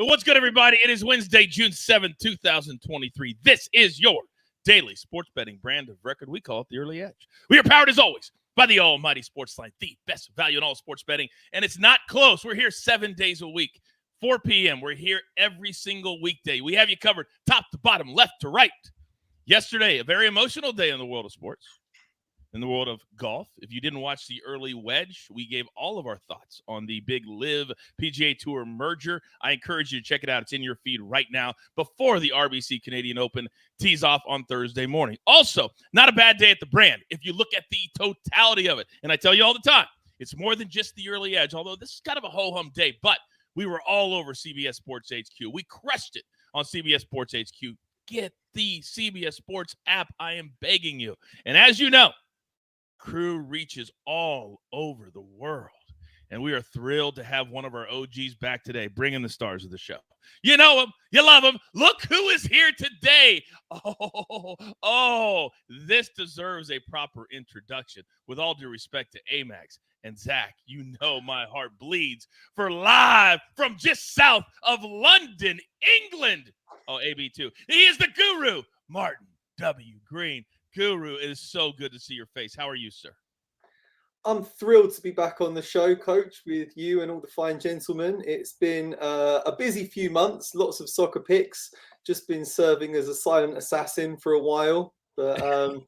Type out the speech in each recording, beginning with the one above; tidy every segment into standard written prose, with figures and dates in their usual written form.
What's good, everybody? It is Wednesday, June 7th, 2023. This is your daily sports betting brand of record. We call it the Early Edge. We are powered, as always, by the almighty SportsLine, the best value in all sports betting. And it's not close. We're here 7 days a week, 4 p.m. We're here every single weekday. We have you covered top to bottom, left to right. Yesterday, a very emotional day in the world of sports. In the world of golf, if you didn't watch the early wedge, we gave all of our thoughts on the big LIV PGA Tour merger. I encourage you to check it out. It's in your feed right now before the RBC Canadian Open tees off on Thursday morning. Also, not a bad day at the brand if you look at the totality of it. And I tell you all the time, it's more than just the early edge, although this is kind of a ho-hum day, but we were all over CBS Sports HQ. We crushed it on CBS Sports HQ. Get the CBS Sports app. I am begging you. And as you know, crew reaches all over the world, and we are thrilled to have one of our OGs back today, bringing the stars of the show. You know him, you love him. Look who is here today. Oh, this deserves a proper introduction. With all due respect to Amags and Zach, you know my heart bleeds for live from just south of London, England. Oh, AB2. He is the guru, Martin W. Green. Guru, it is so good to see your face. How are you, sir? I'm thrilled to be back on the show, Coach, with you and all the fine gentlemen. It's been a busy few months, lots of soccer picks, just been serving as a silent assassin for a while, but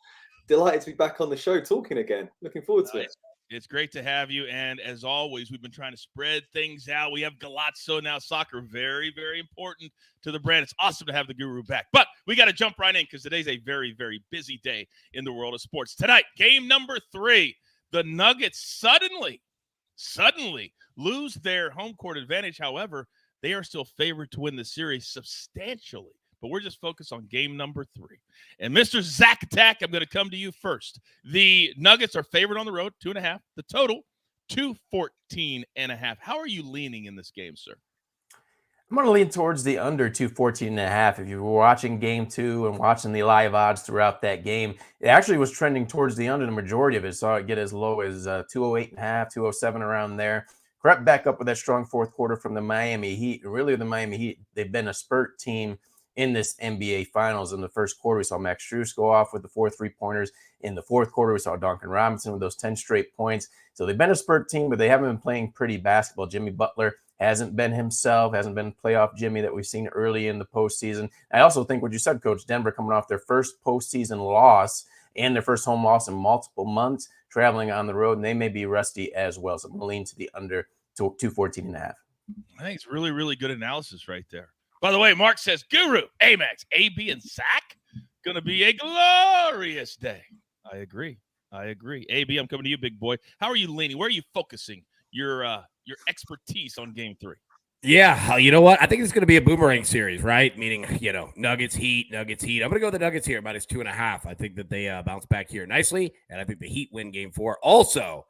delighted to be back on the show talking again. Looking forward to it. It's great to have you, and as always, we've been trying to spread things out. We have Galazzo now, soccer, very, very important to the brand. It's awesome to have the guru back, but we got to jump right in because today's a very, very busy day in the world of sports. Tonight, game number 3, the Nuggets suddenly lose their home court advantage. However, they are still favored to win the series substantially. But we're just focused on game number 3. And Mr. Zack Attack, I'm going to come to you first. The Nuggets are favored on the road, 2.5. The total, 214.5. How are you leaning in this game, sir? I'm going to lean towards the under 214.5. If you were watching game 2 and watching the live odds throughout that game, it actually was trending towards the under the majority of it. Saw it get as low as 208.5, 207 around there. Crept back up with that strong fourth quarter from the Miami Heat. Really, the Miami Heat, they've been a spurt team in this NBA Finals. In the first quarter, we saw Max Strus go off with the 4 3-pointers. In the fourth quarter, we saw Duncan Robinson with those 10 straight points. So they've been a spurt team, but they haven't been playing pretty basketball. Jimmy Butler hasn't been himself, hasn't been playoff Jimmy that we've seen early in the postseason. I also think what you said, Coach, Denver coming off their first postseason loss and their first home loss in multiple months, traveling on the road, and they may be rusty as well. So I'm going to lean to the under 214.5. I think it's really, really good analysis right there. By the way, Mark says, Guru, Amags, AB, and Zach, going to be a glorious day. I agree. AB, I'm coming to you, big boy. How are you leaning? Where are you focusing your expertise on game 3? Yeah, you know what? I think it's going to be a boomerang series, right? Meaning, Nuggets, Heat. I'm going to go with the Nuggets here, minus 2.5. I think that they bounce back here nicely, and I think the Heat win game 4. Also,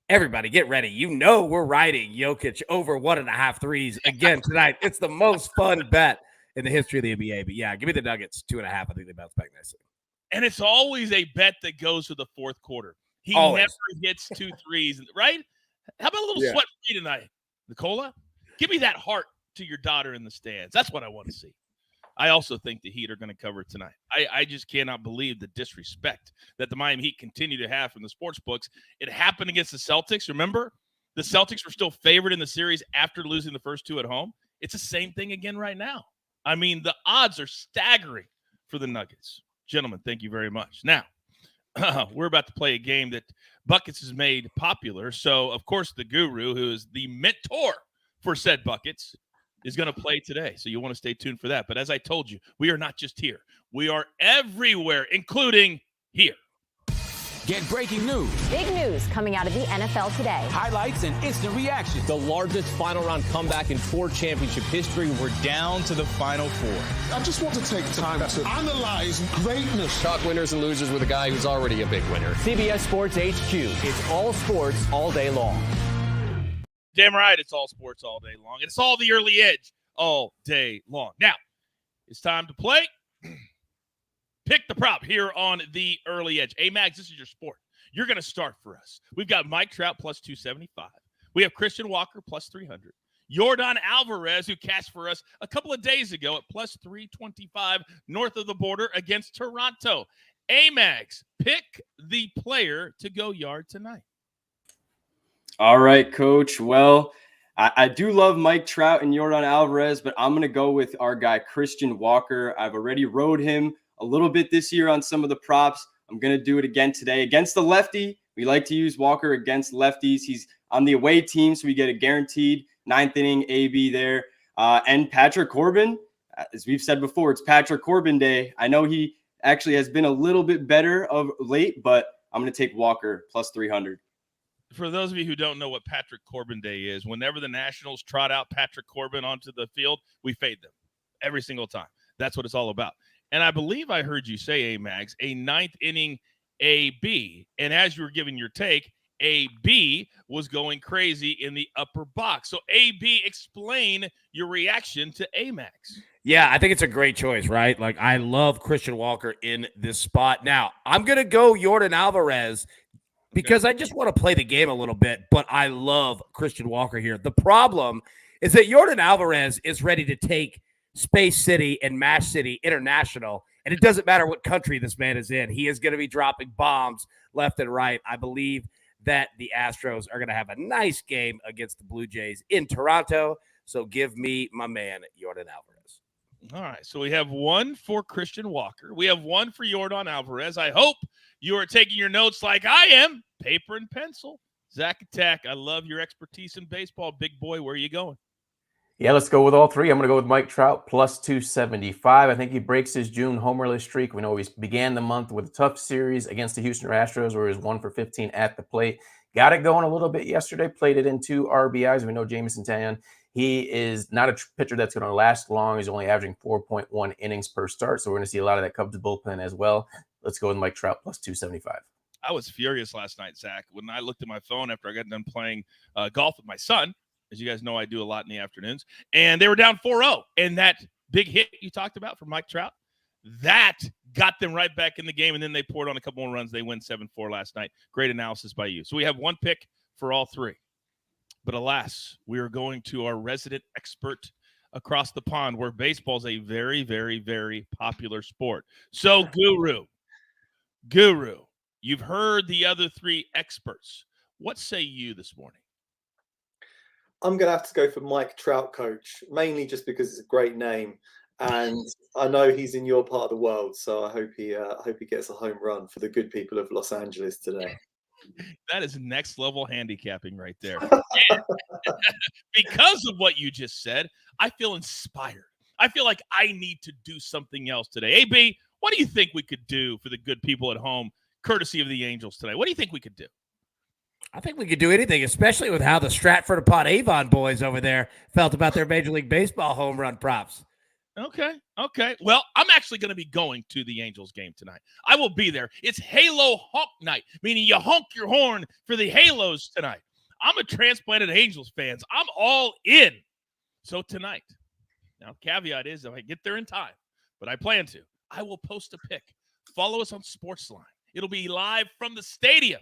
everybody, get ready. We're riding Jokic over 1.5 threes again tonight. It's the most fun bet in the history of the NBA. But, yeah, give me the Nuggets, 2.5. I think they bounce back nicely. And it's always a bet that goes to the fourth quarter. He always never hits 2 threes, right? How about a little sweat free tonight? Nicola, give me that heart to your daughter in the stands. That's what I want to see. I also think the Heat are going to cover tonight. I just cannot believe the disrespect that the Miami Heat continue to have from the sports books. It happened against the Celtics. Remember, the Celtics were still favored in the series after losing the first 2 at home. It's the same thing again right now. I mean, the odds are staggering for the Nuggets. Gentlemen, thank you very much. Now, we're about to play a game that Buckets has made popular. So, of course, the guru, who is the mentor for said Buckets, is going to play today. So you want to stay tuned for that. But as I told you, we are not just here. We are everywhere, including here. Get breaking news. Big news coming out of the NFL today. Highlights and instant reaction. The largest final round comeback in Ford championship history. We're down to the final 4. I just want to take time to analyze greatness. Talk winners and losers with a guy who's already a big winner. CBS Sports HQ. It's all sports all day long. Damn right, it's all sports all day long. And it's all the early edge all day long. Now, it's time to play. Pick the prop here on the early edge. Amags, this is your sport. You're going to start for us. We've got Mike Trout plus 275. We have Christian Walker plus 300. Yordan Alvarez, who cashed for us a couple of days ago at plus 325 north of the border against Toronto. Amags, pick the player to go yard tonight. All right, Coach. Well, I do love Mike Trout and Yordan Alvarez, but I'm going to go with our guy, Christian Walker. I've already rode him a little bit this year on some of the props. I'm going to do it again today. Against the lefty, we like to use Walker against lefties. He's on the away team, so we get a guaranteed 9th inning AB there. And Patrick Corbin, as we've said before, it's Patrick Corbin Day. I know he actually has been a little bit better of late, but I'm going to take Walker plus 300. For those of you who don't know what Patrick Corbin Day is, whenever the Nationals trot out Patrick Corbin onto the field, we fade them every single time. That's what it's all about. And I believe I heard you say, Max, a 9th inning AB. And as you were giving your take, AB was going crazy in the upper box. So AB, explain your reaction to Amags. Yeah, I think it's a great choice, right? Like, I love Christian Walker in this spot. Now, I'm going to go Yordan Alvarez because I just want to play the game a little bit, but I love Christian Walker here. The problem is that Yordan Alvarez is ready to take Space City and Mash City international, and it doesn't matter what country this man is in. He is going to be dropping bombs left and right. I believe that the Astros are going to have a nice game against the Blue Jays in Toronto, so give me my man, Yordan Alvarez. All right, so we have one for Christian Walker. We have one for Yordan Alvarez. I hope you are taking your notes like I am, paper and pencil. Zach Attack, I love your expertise in baseball. Big boy, where are you going? Yeah, let's go with all three. I'm going to go with Mike Trout, plus 275. I think he breaks his June homerless streak. We know he began the month with a tough series against the Houston Astros, where he was 1 for 15 at the plate. Got it going a little bit yesterday, played it in 2 RBIs. We know Jameson Taillon, he is not a pitcher that's going to last long. He's only averaging 4.1 innings per start, so we're going to see a lot of that Cubs bullpen as well. Let's go with Mike Trout, plus 275. I was furious last night, Zach, when I looked at my phone after I got done playing golf with my son. As you guys know, I do a lot in the afternoons. And they were down 4-0. And that big hit you talked about from Mike Trout, that got them right back in the game. And then they poured on a couple more runs. They win 7-4 last night. Great analysis by you. So we have one pick for all three. But alas, we are going to our resident expert across the pond, where baseball is a very, very, very popular sport. So, Guru, you've heard the other three experts. What say you this morning? I'm going to have to go for Mike Trout, Coach, mainly just because it's a great name. And I know he's in your part of the world, so I hope he gets a home run for the good people of Los Angeles today. That is next level handicapping right there. Because of what you just said, I feel inspired. I feel like I need to do something else today. AB, what do you think we could do for the good people at home, courtesy of the Angels today? What do you think we could do? I think we could do anything, especially with how the Stratford-upon-Avon boys over there felt about their Major League Baseball home run props. Okay. Well, I'm actually going to be going to the Angels game tonight. I will be there. It's Halo Honk Night, meaning you honk your horn for the Halos tonight. I'm a transplanted Angels fans. I'm all in. So tonight, now caveat is if I get there in time, but I plan to, I will post a pic. Follow us on SportsLine. It'll be live from the stadium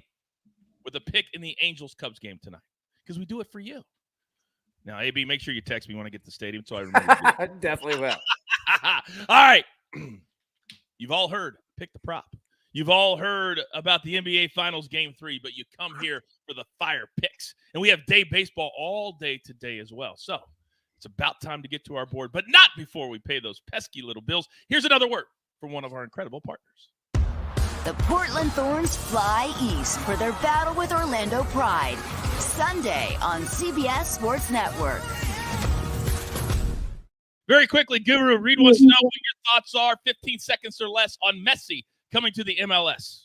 with a pick in the Angels-Cubs game tonight, because we do it for you. Now, AB, make sure you text me when I get to the stadium so I remember. I definitely will. All right. You've all heard, pick the prop. You've all heard about the NBA Finals Game 3, but you come here for the fire picks. And we have day baseball all day today as well. So it's about time to get to our board, but not before we pay those pesky little bills. Here's another word from one of our incredible partners. The Portland Thorns fly east for their battle with Orlando Pride. Sunday on CBS Sports Network. Very quickly, Guru, read what's know what your thoughts are, 15 seconds or less, on Messi coming to the MLS.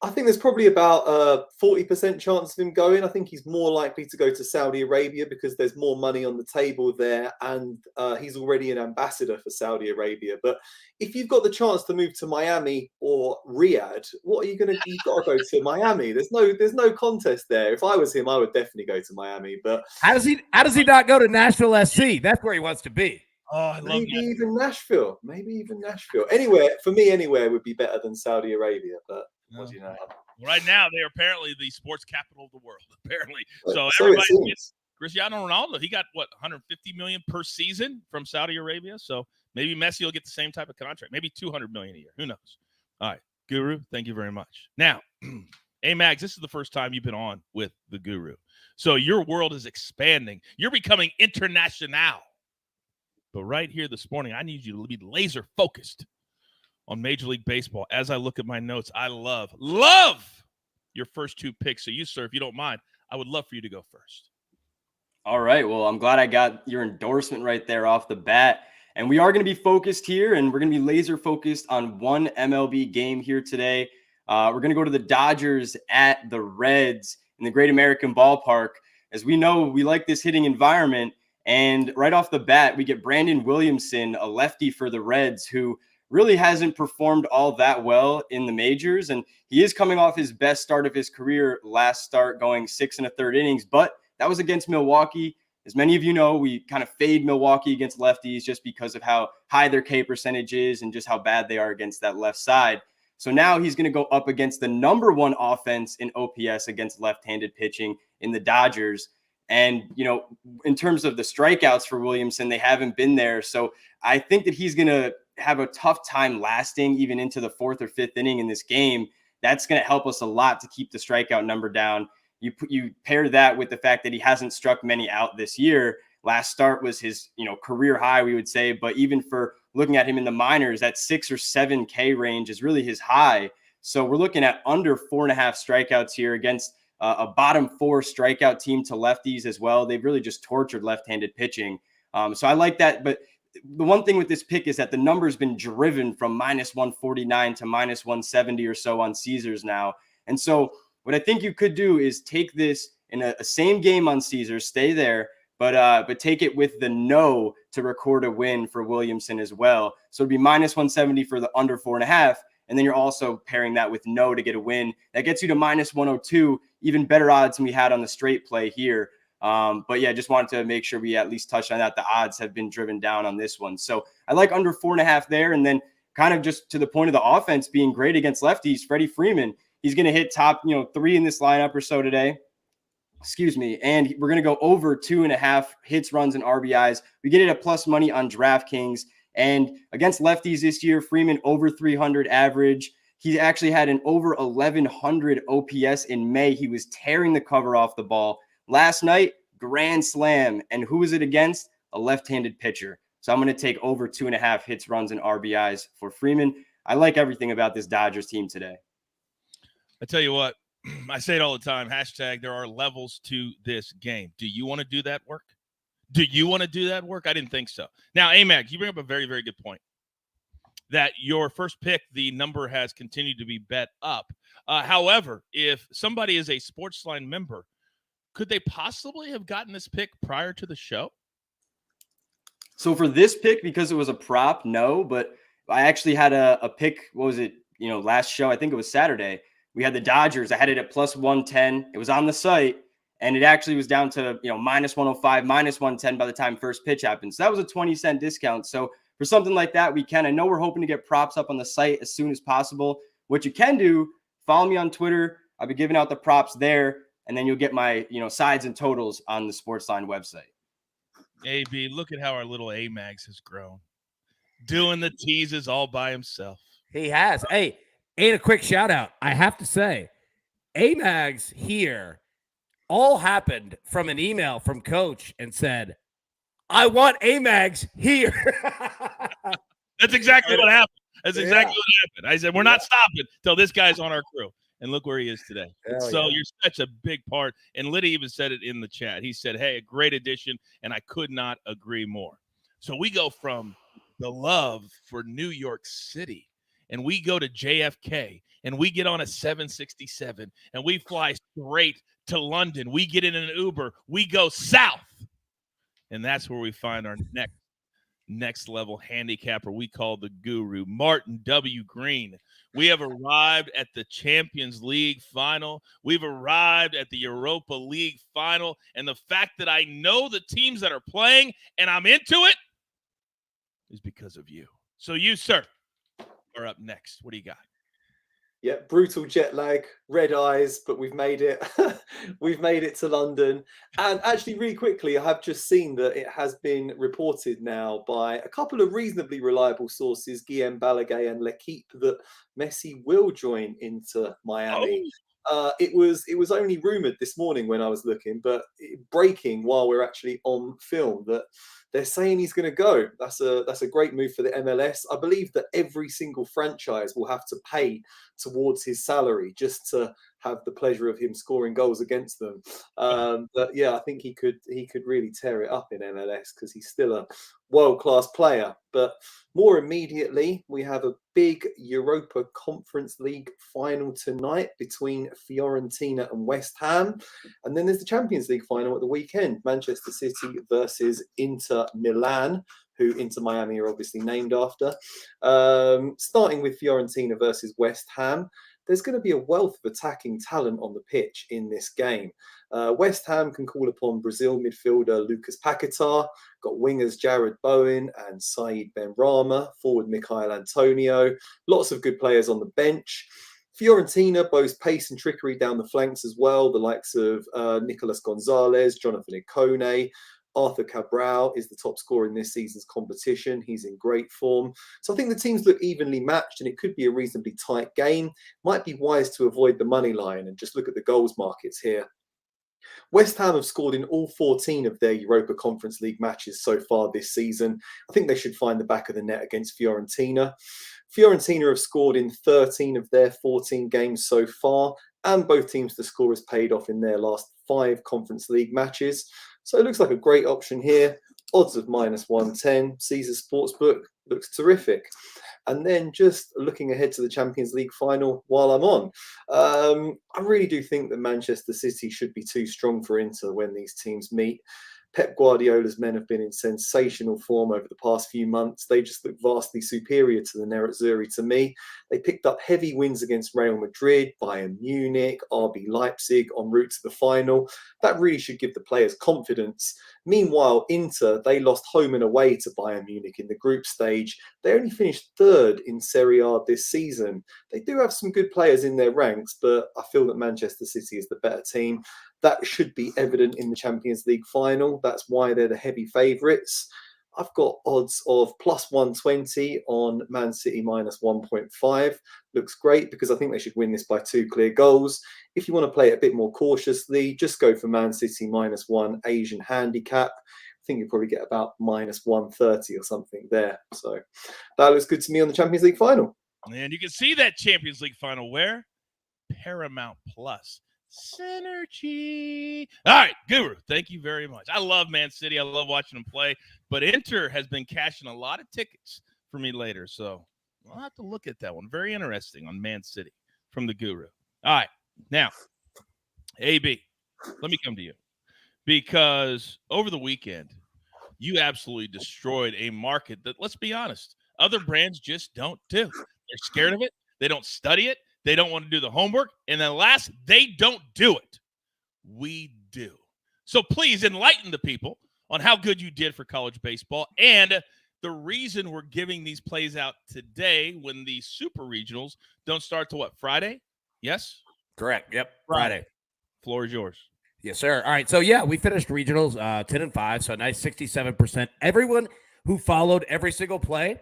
I think there's probably about a 40% chance of him going. I think he's more likely to go to Saudi Arabia because there's more money on the table there, and he's already an ambassador for Saudi Arabia. But if you've got the chance to move to Miami or Riyadh, what are you going to? You've got to go to Miami. There's no contest there. If I was him, I would definitely go to Miami. But how does he not go to Nashville SC? That's where he wants to be. Oh, I love maybe even Nashville. Anywhere would be better than Saudi Arabia. But what do you know? Right now, they are apparently the sports capital of the world, apparently. So So everybody Cristiano Ronaldo, he got, what, $150 million per season from Saudi Arabia? So maybe Messi will get the same type of contract, maybe $200 million a year. Who knows? All right, Guru, thank you very much. Now, Amags, this is the first time you've been on with the Guru. So your world is expanding. You're becoming international. But right here this morning, I need you to be laser focused on Major League Baseball. As I look at my notes, I love your first two picks. So you, sir, if you don't mind, I would love for you to go first. All right. Well, I'm glad I got your endorsement right there off the bat. And we are going to be focused here, and we're going to be laser focused on one MLB game here today. We're going to go to the Dodgers at the Reds in the Great American Ballpark. As we know, we like this hitting environment. And right off the bat, we get Brandon Williamson, a lefty for the Reds, who really hasn't performed all that well in the majors. And he is coming off his best start of his career last start, going 6 1/3 innings. But that was against Milwaukee. As many of you know, we kind of fade Milwaukee against lefties just because of how high their K percentage is and just how bad they are against that left side. So now he's going to go up against the number one offense in OPS against left-handed pitching in the Dodgers. And, you know, in terms of the strikeouts for Williamson, they haven't been there. So I think that he's going to have a tough time lasting even into the 4th or 5th inning in this game. That's going to help us a lot to keep the strikeout number down. You pair that with the fact that he hasn't struck many out this year. Last start was his, career high, we would say. But even for looking at him in the minors, that 6 or 7 K range is really his high. So we're looking at under 4.5 strikeouts here against a bottom 4 strikeout team to lefties as well. They've really just tortured left-handed pitching. So I like that. But the one thing with this pick is that the number's been driven from -149 to -170 or so on Caesars now. And so what I think you could do is take this in a same game on Caesars, stay there, but take it with the no to record a win for Williamson as well. So it'd be -170 for the under 4.5. And then you're also pairing that with no to get a win. That gets you to -102, even better odds than we had on the straight play here. But yeah, just wanted to make sure we at least touched on that. The odds have been driven down on this one. So I like under 4.5 there. And then kind of just to the point of the offense being great against lefties, Freddie Freeman, he's going to hit top, 3 in this lineup or so today. Excuse me. And we're going to go over 2.5 hits, runs, and RBIs. We get it at plus money on DraftKings. And against lefties this year, Freeman over 300 average. He actually had an over 1,100 OPS in May. He was tearing the cover off the ball. Last night, grand slam. And who was it against? A left-handed pitcher. So I'm going to take over 2.5 hits, runs, and RBIs for Freeman. I like everything about this Dodgers team today. I tell you what, I say it all the time, hashtag there are levels to this game. Do you want to do that work? Do you want to do that work? I didn't think so. Now, Amags, you bring up a very, very good point. That your first pick, the number has continued to be bet up. However, if somebody is a SportsLine member, could they possibly have gotten this pick prior to the show? So for this pick, because it was a prop, no. But I actually had a pick, what was it, last show, I think it was Saturday. We had the Dodgers. I had it at plus 110. It was on the site. And it actually was down to, -105, -110 by the time first pitch happened. So that was a 20-cent discount. So for something like that, I know we're hoping to get props up on the site as soon as possible. What you can do, follow me on Twitter. I'll be giving out the props there. And then you'll get my, sides and totals on the SportsLine website. AB, look at how our little Amags has grown. Doing the teases all by himself. He has. Hey, and a quick shout out. I have to say, Amags here all happened from an email from Coach and said, I want Amags here. That's exactly what happened. That's exactly what happened. I said, we're not stopping till this guy's on our crew. And look where he is today. So you're such a big part. And Liddy even said it in the chat. He said, hey, a great addition. And I could not agree more. So we go from the love for New York City and we go to JFK and we get on a 767 and we fly straight to London. We get in an Uber. We go south. And that's where we find our next level handicapper we call the Guru, Martin W. Green. We have arrived at the Champions League final. We've arrived at the Europa League final. And the fact that I know the teams that are playing and I'm into it is because of you. So you, sir, are up next. What do you got? Yeah, brutal jet lag, red eyes, but we've made it. We've made it to London. And actually, really quickly, I have just seen that it has been reported now by a couple of reasonably reliable sources, Guillaume Balaguer and L'Equipe, that Messi will join Inter Miami. It was only rumored this morning when I was looking, but breaking while we're actually on film that they're saying he's going to go. That's a great move for the MLS. I believe that every single franchise will have to pay towards his salary just to have the pleasure of him scoring goals against them. But yeah, I think he could really tear it up in MLS because he's still a world-class player. But more immediately, we have a big Europa Conference League final tonight between Fiorentina and West Ham. And then there's the Champions League final at the weekend, Manchester City versus Inter Milan, who Inter Miami are obviously named after. Starting with Fiorentina versus West Ham, there's going to be a wealth of attacking talent on the pitch in this game. West Ham can call upon Brazil midfielder Lucas Paquetá, got wingers Jared Bowen and Said Benrahma, forward Mikhail Antonio, lots of good players on the bench. Fiorentina boast pace and trickery down the flanks as well, the likes of Nicolas Gonzalez, Jonathan Ikone. Arthur Cabral is the top scorer in this season's competition. He's in great form. So I think the teams look evenly matched and it could be a reasonably tight game. Might be wise to avoid the money line and just look at the goals markets here. West Ham have scored in all 14 of their Europa Conference League matches so far this season. I think they should find the back of the net against Fiorentina. Fiorentina have scored in 13 of their 14 games so far, and both teams the score has paid off in their last 5 Conference League matches. So it looks like a great option here. Odds of -110. Caesar Sportsbook looks terrific. And then just looking ahead to the Champions League final while I'm on, I really do think that Manchester City should be too strong for Inter when these teams meet. Pep Guardiola's men have been in sensational form over the past few months. They just look vastly superior to the Nerazzurri to me. They picked up heavy wins against Real Madrid, Bayern Munich, RB Leipzig en route to the final. That really should give the players confidence. Meanwhile, Inter, they lost home and away to Bayern Munich in the group stage. They only finished 3rd in Serie A this season. They do have some good players in their ranks, but I feel that Manchester City is the better team. That should be evident in the Champions League final. That's why they're the heavy favourites. I've got odds of +120 on Man City -1.5. Looks great because I think they should win this by 2 clear goals. If you want to play it a bit more cautiously, just go for Man City -1 Asian handicap. I think you'll probably get about -130 or something there. So that looks good to me on the Champions League final. And you can see that Champions League final where? Paramount Plus. Synergy. All right, Guru, thank you very much. I love Man City. I love watching them play. But Inter has been cashing a lot of tickets for me later. So I'll have to look at that one. Very interesting on Man City from the Guru. All right, now, AB, let me come to you. Because over the weekend, you absolutely destroyed a market that, let's be honest, other brands just don't do. They're scared of it. They don't study it. They don't want to do the homework. And then last, they don't do it. We do. So please enlighten the people on how good you did for college baseball and the reason we're giving these plays out today when the super regionals don't start till what, Friday? Yes? Correct. Yep. Friday. Floor is yours. Yes, sir. All right. So, yeah, we finished regionals 10-5. So, nice 67%. Everyone who followed every single play,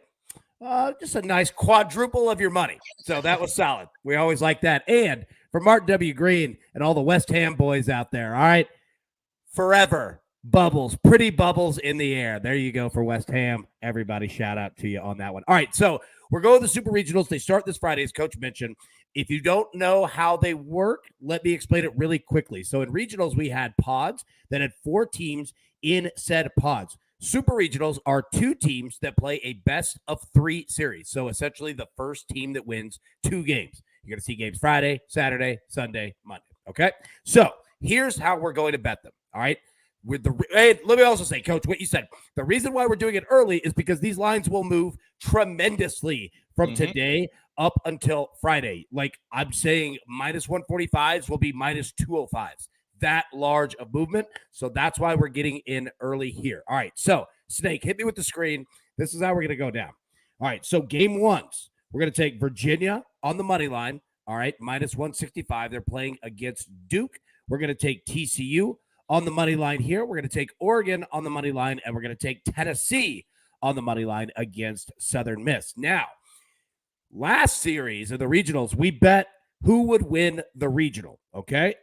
just a nice quadruple of your money. So that was solid. We always like that. And for Martin W. Green and all the West Ham boys out there, all right, forever bubbles, pretty bubbles in the air. There you go for West Ham. Everybody shout out to you on that one. All right, so we're going to the Super Regionals. They start this Friday, as Coach mentioned. If you don't know how they work, let me explain it really quickly. So in regionals, we had pods that had 4 teams in said pods. Super regionals are 2 teams that play a best of 3 series. So essentially the first team that wins 2 games. You're going to see games Friday, Saturday, Sunday, Monday. Okay. So here's how we're going to bet them. All right. Let me also say, Coach, what you said, the reason why we're doing it early is because these lines will move tremendously from today up until Friday. Like I'm saying, -145s will be -205s. That large of movement. So that's why we're getting in early here. All right. So Snake, hit me with the screen. This is how we're going to go down. All right. So game 1s, we're going to take Virginia on the money line. All right, minus 165. They're playing against Duke. We're going to take TCU on the money line here. We're going to take Oregon on the money line, and we're going to take Tennessee on the money line against Southern Miss. Now, last series of the regionals, we bet who would win the regional, okay?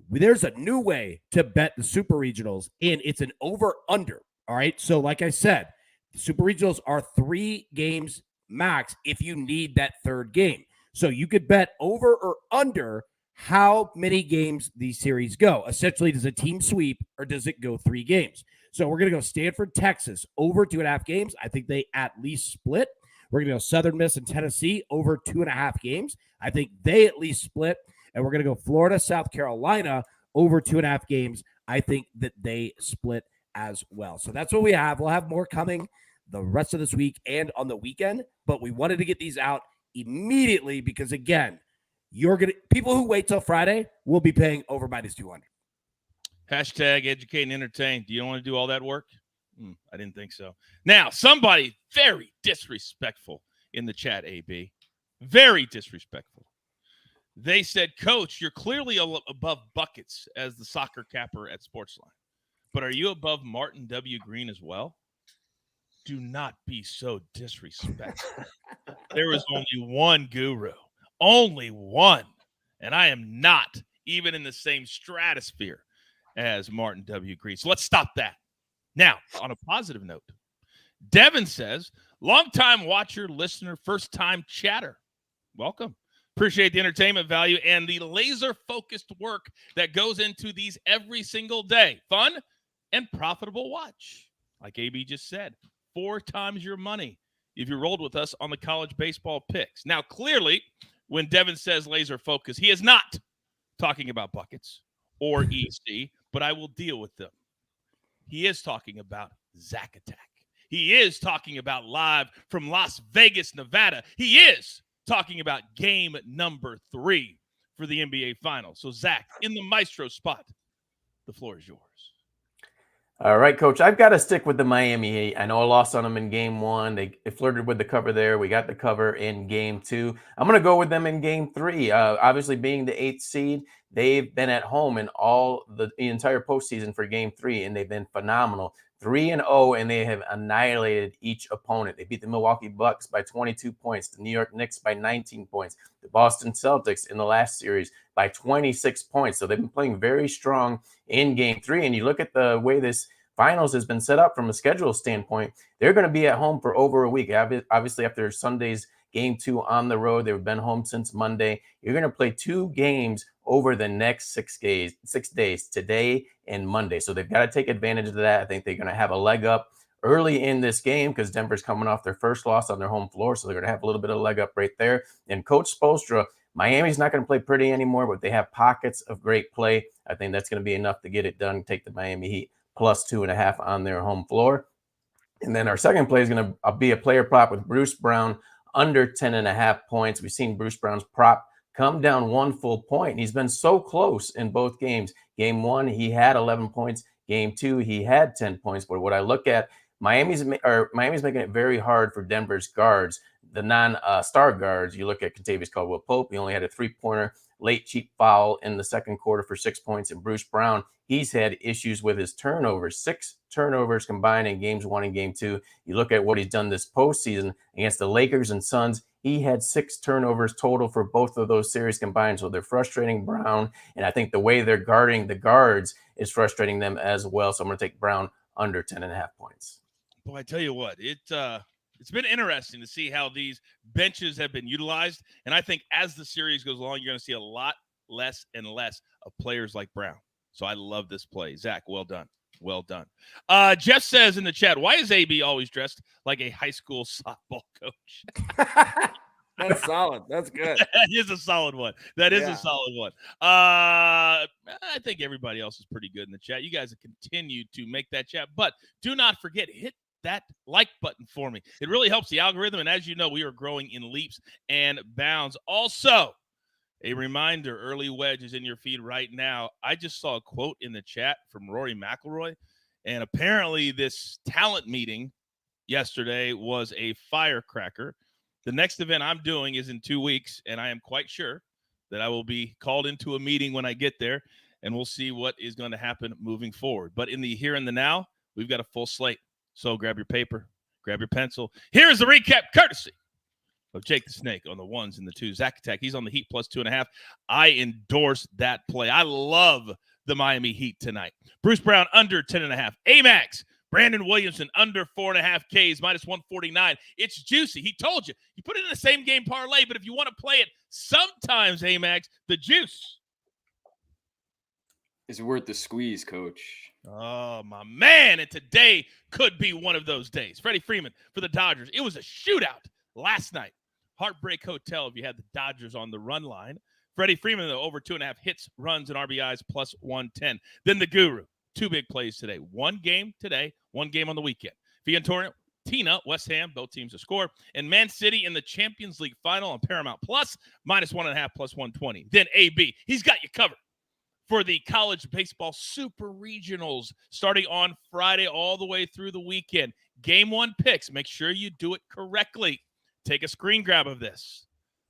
There's a new way to bet the super regionals, and it's an over-under, all right? So like I said, the super regionals are 3 games max if you need that third game. So you could bet over or under how many games these series go. Essentially, does a team sweep or does it go 3 games? So we're going to go Stanford, Texas, over 2.5 games. I think they at least split. We're going to go Southern Miss and Tennessee over 2.5 games. I think they at least split. And we're going to go Florida, South Carolina over 2.5 games. I think that they split as well. So that's what we have. We'll have more coming the rest of this week and on the weekend. But we wanted to get these out immediately because, again, people who wait till Friday will be paying over minus 200. Hashtag educate and entertain. Do you want to do all that work? I didn't think so. Now, somebody very disrespectful in the chat, AB. Very disrespectful. They said, Coach, you're clearly above buckets as the soccer capper at SportsLine. But are you above Martin W. Green as well? Do not be so disrespectful. There is only one guru. Only one. And I am not even in the same stratosphere as Martin W. Green. So let's stop that. Now, on a positive note, Devin says, longtime watcher, listener, first-time chatter. Welcome. Appreciate the entertainment value and the laser-focused work that goes into these every single day. Fun and profitable watch. Like AB just said, 4 times your money if you rolled with us on the college baseball picks. Now, clearly, when Devin says laser focus, he is not talking about buckets or EC, but I will deal with them. He is talking about Zack Attack. He is talking about live from Las Vegas, Nevada. He is talking about game number 3 for the NBA Finals. So, Zach, in the maestro spot, the floor is yours. All right, Coach. I've got to stick with the Miami Heat. I know I lost on them in game 1. They flirted with the cover there. We got the cover in game 2. I'm going to go with them in game 3. Obviously, being the 8th seed, they've been at home in all the entire postseason for game 3, and they've been phenomenal. 3-0, and they have annihilated each opponent. They beat the Milwaukee Bucks by 22 points, the New York Knicks by 19 points, the Boston Celtics in the last series by 26 points. So they've been playing very strong in game 3. And you look at the way this finals has been set up from a schedule standpoint, they're going to be at home for over a week. Obviously, after Sunday's game 2 on the road, they've been home since Monday. You're going to play 2 games over the next 6 days, today and Monday. So they've got to take advantage of that. I think they're going to have a leg up early in this game because Denver's coming off their first loss on their home floor. So they're going to have a little bit of leg up right there. And Coach Spoelstra, Miami's not going to play pretty anymore, but they have pockets of great play. I think that's going to be enough to get it done, take the Miami Heat plus 2.5 on their home floor. And then our second play is going to be a player prop with Bruce Brown under 10.5 points. We've seen Bruce Brown's prop come down 1 full point. He's been so close in both games. Game 1, he had 11 points. Game 2, he had 10 points. But what I look at, Miami's making it very hard for Denver's guards, the non-star guards. You look at Kentavious Caldwell-Pope. He only had a 3-pointer, late cheap foul in the second quarter for 6 points. And Bruce Brown, he's had issues with his turnovers, 6 turnovers combined in games 1 and game 2. You look at what he's done this postseason against the Lakers and Suns. He had 6 turnovers total for both of those series combined. So they're frustrating Brown. And I think the way they're guarding the guards is frustrating them as well. So I'm going to take Brown under 10.5 points. Boy, I tell you what, it's been interesting to see how these benches have been utilized. And I think as the series goes along, you're going to see a lot less and less of players like Brown. So I love this play. Zach, well done. Well done. Jeff says in the chat, why is AB always dressed like a high school softball coach? That's solid. That's good. That is a solid one. That is a solid one. I think everybody else is pretty good in the chat. You guys have continued to make that chat. But do not forget, hit that like button for me. It really helps the algorithm. And as you know, we are growing in leaps and bounds. Also, a reminder, early wedge is in your feed right now. I just saw a quote in the chat from Rory McIlroy, and apparently this talent meeting yesterday was a firecracker. The next event I'm doing is in 2 weeks, and I am quite sure that I will be called into a meeting when I get there, and we'll see what is going to happen moving forward. But in the here and the now, we've got a full slate. So grab your paper, grab your pencil. Here's the recap courtesy of Jake the Snake on the ones and the twos. Zack Attack, he's on the Heat plus 2.5. I endorse that play. I love the Miami Heat tonight. Bruce Brown under 10.5. Amags, Brandon Williamson under 4.5 Ks, minus 149. It's juicy. He told you. You put it in the same game parlay, but if you want to play it sometimes, Amags, the juice is worth the squeeze, Coach. Oh, my man. And today could be one of those days. Freddie Freeman for the Dodgers. It was a shootout last night. Heartbreak Hotel if you had the Dodgers on the run line. Freddie Freeman, though, over 2.5 hits, runs, and RBIs plus 110. Then the Guru. 2 big plays today. 1 game today, 1 game on the weekend. Fiorentina, West Ham, both teams to score. And Man City in the Champions League final on Paramount Plus, minus 1.5 plus 120. Then AB, he's got you covered for the college baseball super regionals starting on Friday all the way through the weekend. Game 1 picks. Make sure you do it correctly. Take a screen grab of this.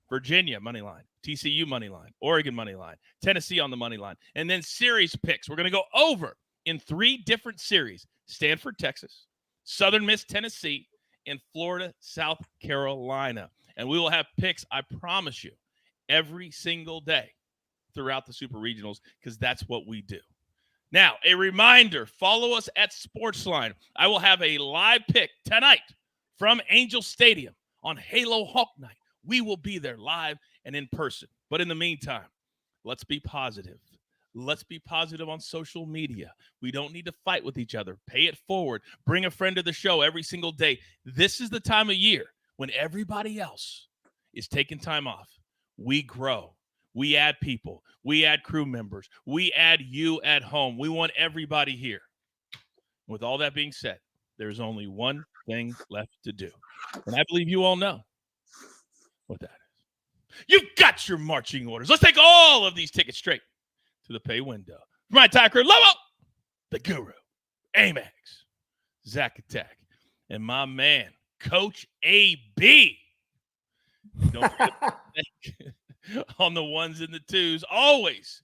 Virginia money line, TCU money line, Oregon money line, Tennessee on the money line, and then series picks. We're going to go over in 3 different series: Stanford, Texas, Southern Miss, Tennessee, and Florida, South Carolina. And we will have picks, I promise you, every single day throughout the Super Regionals, because that's what we do. Now, a reminder, follow us at SportsLine. I will have a live pick tonight from Angel Stadium on Halo Hawk Night. We will be there live and in person. But in the meantime, let's be positive. Let's be positive on social media. We don't need to fight with each other. Pay it forward. Bring a friend to the show every single day. This is the time of year when everybody else is taking time off. We grow. We add people. We add crew members. We add you at home. We want everybody here. With all that being said, there's only one thing left to do. And I believe you all know what that is. You've got your marching orders. Let's take all of these tickets straight to the pay window. For my entire crew, Lobo, the Guru, Amags, Zack Attack, and my man, Coach AB. Don't forget on the ones and the twos, always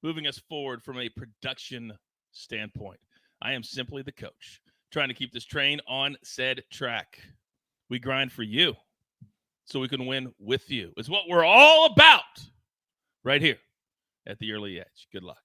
moving us forward from a production standpoint. I am simply the coach, trying to keep this train on said track. We grind for you so we can win with you. It's what we're all about right here at the Early Edge. Good luck.